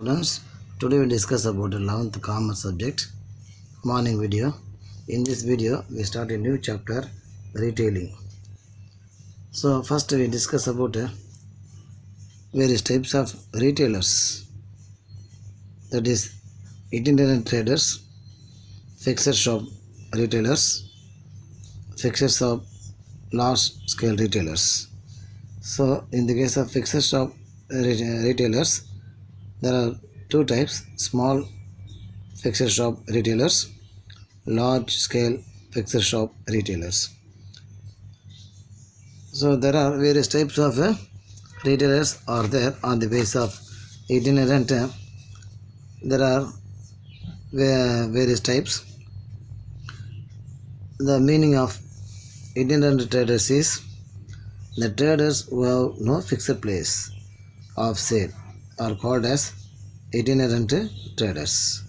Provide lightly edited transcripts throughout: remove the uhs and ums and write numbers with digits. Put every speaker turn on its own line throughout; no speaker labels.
students, today we discuss about the 11th commerce subject, morning video. In this video, we start a new chapter, retailing. So first we discuss about various types of retailers, that is itinerant traders, fixed shop retailers, fixed shop large scale retailers. So in the case of fixed shop retailers, there are two types: small fixed shop retailers, large scale fixed shop retailers. So there are various types of retailers are there on the base of itinerant. There are various types. The meaning of itinerant traders is the traders who have no fixed place of sale are called as itinerant traders.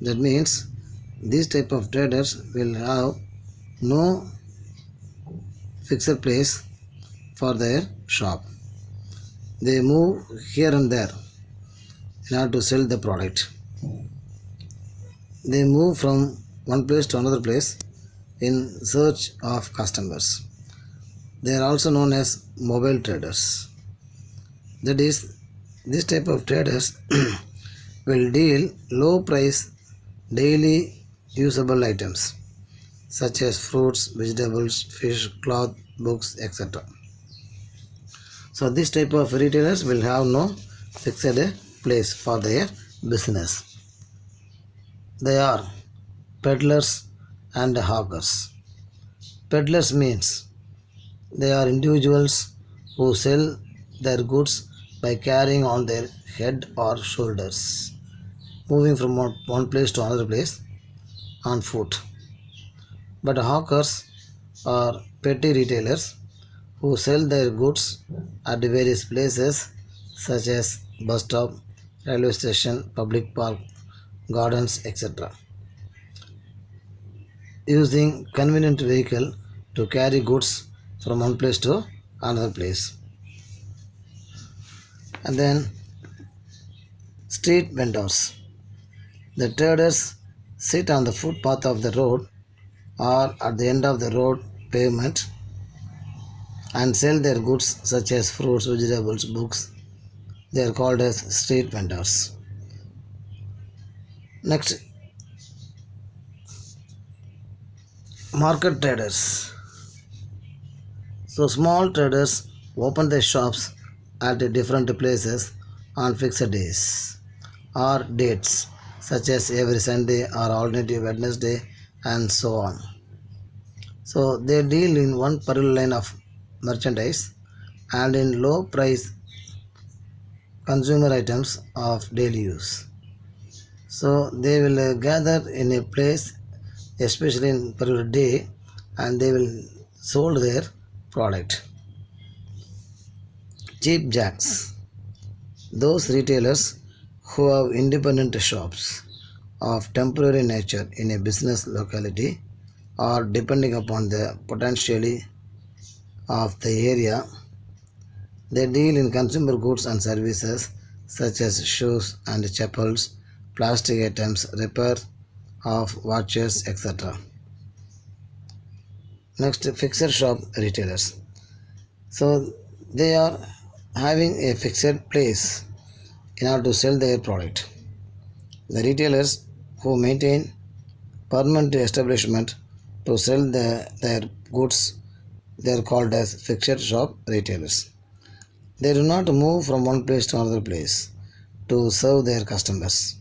That means these type of traders will have no fixed place for their shop. They move here and there in order to sell the product. They move from one place to another place in search of customers. They are also known as mobile traders. That is, this type of traders will deal low price daily usable items such as fruits, vegetables, fish, cloth, books, etc. So this type of retailers will have no fixed place for their business. They are peddlers and hawkers. Peddlers means they are individuals who sell their goods by carrying on their head or shoulders, moving from one place to another place on foot. But hawkers are petty retailers who sell their goods at various places such as bus stop, railway station, public park, gardens, etc., using convenient vehicle to carry goods from one place to another place. And then street vendors. The traders sit on the footpath of the road or at the end of the road pavement and sell their goods such as fruits, vegetables, books. They are called as street vendors. Next, market traders. So small traders open their shops at different places on fixed days or dates such as every Sunday or alternative Wednesday and so on. So they deal in one parallel line of merchandise and in low price consumer items of daily use. So they will gather in a place, especially in particular day, and they will sold their product. Cheap jacks. Those retailers who have independent shops of temporary nature in a business locality or depending upon the potentiality of the area. They deal in consumer goods and services such as shoes and chappals, plastic items, repair of watches, etc. Next, fixed shop retailers. So they are having a fixed place in order to sell their product. The retailers who maintain permanent establishment to sell their goods, they are called as fixed shop retailers. They do not move from one place to another place to serve their customers.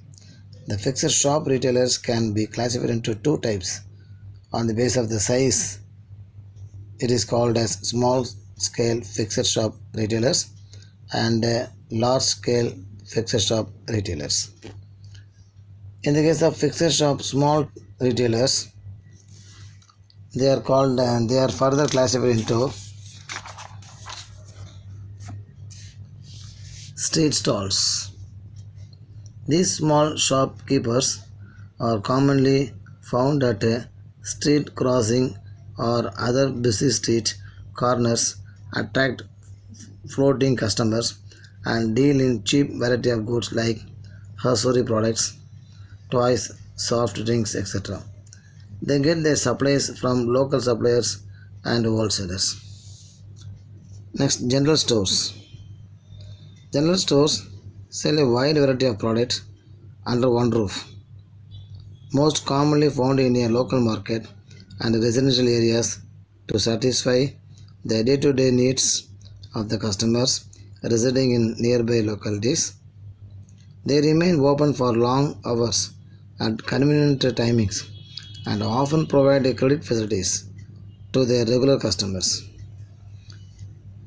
The fixed shop retailers can be classified into two types on the basis of the size. It is called as small scale fixed shop retailers and large scale fixed shop retailers. In the case of fixed shop small retailers, they are called they are further classified into street stalls. These small shopkeepers are commonly found at a street crossing or other busy street corners, attract floating customers and deal in cheap variety of goods like hosiery products, toys, soft drinks, etc. They get their supplies from local suppliers and wholesalers. Next, general stores. General stores sell a wide variety of products under one roof, most commonly found in a local market and residential areas to satisfy the day-to-day needs of the customers residing in nearby localities. They remain open for long hours at convenient timings and often provide credit facilities to their regular customers.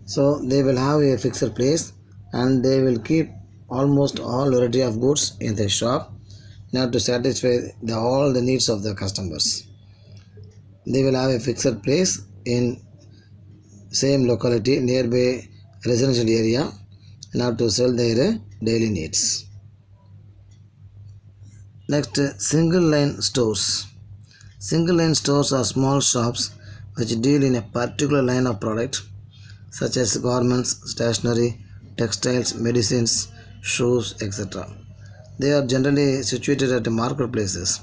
So they will have a fixed place and they will keep almost all variety of goods in the shop in order to satisfy all the needs of the customers. They will have a fixed place in same locality nearby residential area in order to sell their daily needs. Next, single line stores. Single line stores are small shops which deal in a particular line of product such as garments, stationery, textiles, medicines, shoes, etc. They are generally situated at marketplaces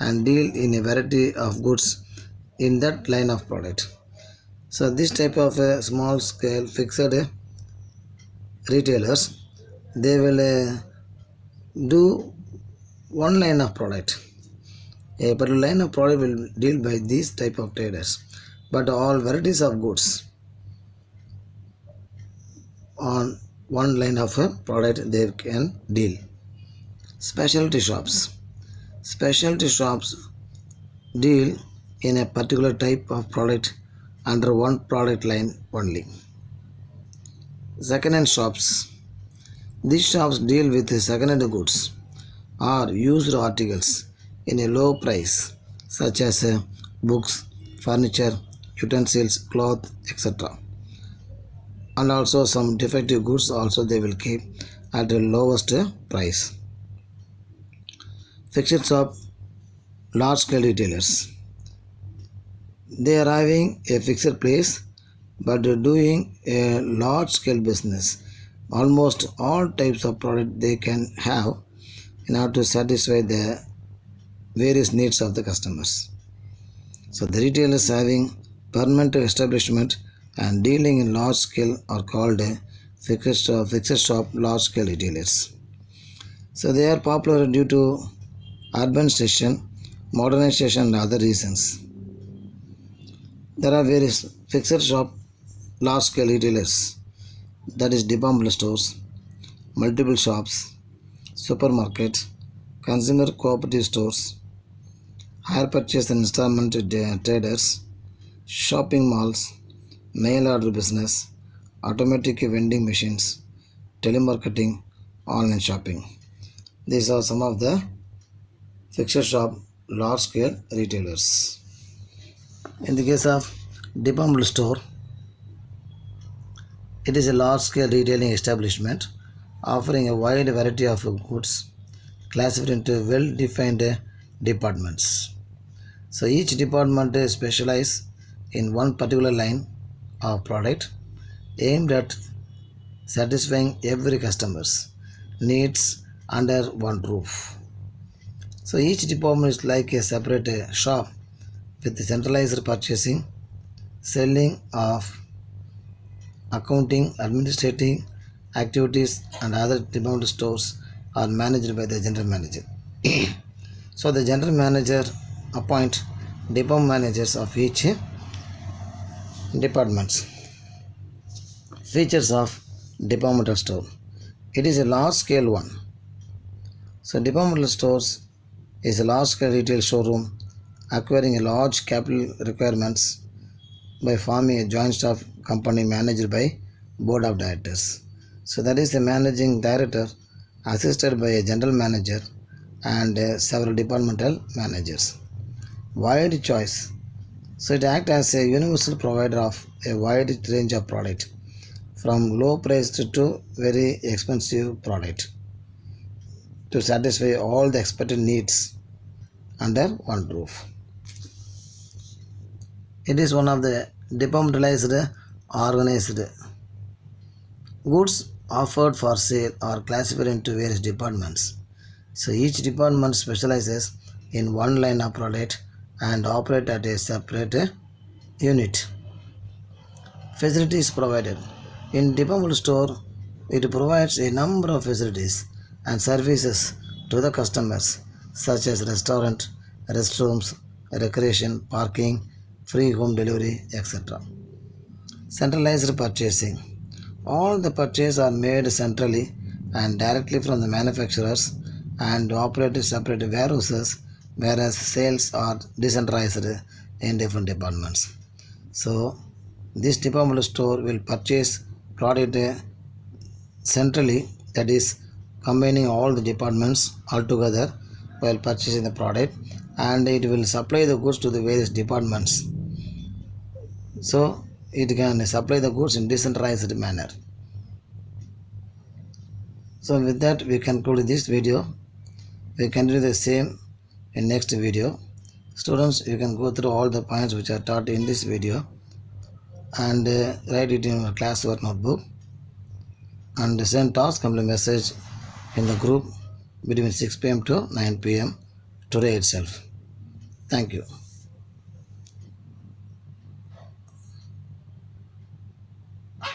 and deal in a variety of goods in that line of product. So this type of small scale fixed retailers, they will do one line of product. A particular line of product will deal by these type of traders, but all varieties of goods on one line of a product they can deal. Specialty shops. Specialty shops deal in a particular type of product under one product line only. Second-hand shops. These shops deal with second-hand goods or used articles in a low price such as books, furniture, utensils, cloth, etc. And also some defective goods also they will keep at the lowest price. Fixed shop, large scale retailers. They are having a fixed place but doing a large scale business. Almost all types of product they can have in order to satisfy the various needs of the customers. So the retailers having permanent establishment and dealing in large scale are called fixed shop large scale retailers. So they are popular due to urbanization, modernization and other reasons. There are various fixed shop large scale retailers, that is department stores, multiple shops, supermarket, consumer cooperative stores, hire purchase and installment traders, shopping malls, mail order business, automatic vending machines, telemarketing, online shopping. These are some of the fixed shop large scale retailers. In the case of department store, it is a large scale retailing establishment offering a wide variety of goods classified into well defined departments. So each department specializes in one particular line of product aimed at satisfying every customer's needs under one roof. So each department is like a separate shop with centralized purchasing, selling of accounting, administrative activities and other department stores are managed by the general manager. So the general manager appoint department managers of each departments. Features of departmental store. It is a large scale one. So departmental stores is a large scale retail showroom acquiring a large capital requirements by forming a joint stock company managed by board of directors. So that is a managing director assisted by a general manager and several departmental managers. Wide choice. So it acts as a universal provider of a wide range of product from low priced to very expensive product to satisfy all the expected needs under one roof. It is one of the departmentalized organized goods offered for sale are classified into various departments So each department specializes in one line of product and operate at a separate unit. Facilities provided. In department store, it provides a number of facilities and services to the customers such as restaurant, restrooms, recreation, parking, free home delivery, etc. Centralized purchasing. All the purchases are made centrally and directly from the manufacturers and operate separate warehouses, whereas sales are decentralized in different departments. So this department store will purchase product centrally, that is combining all the departments altogether while purchasing the product, and it will supply the goods to the various departments. So it can supply the goods in decentralized manner. So with that we conclude this video. We continue the same in next video. Students, you can go through all the points which are taught in this video and write it in your classwork notebook and send task complete message in the group between 6 p.m. to 9 p.m. today itself. Thank you.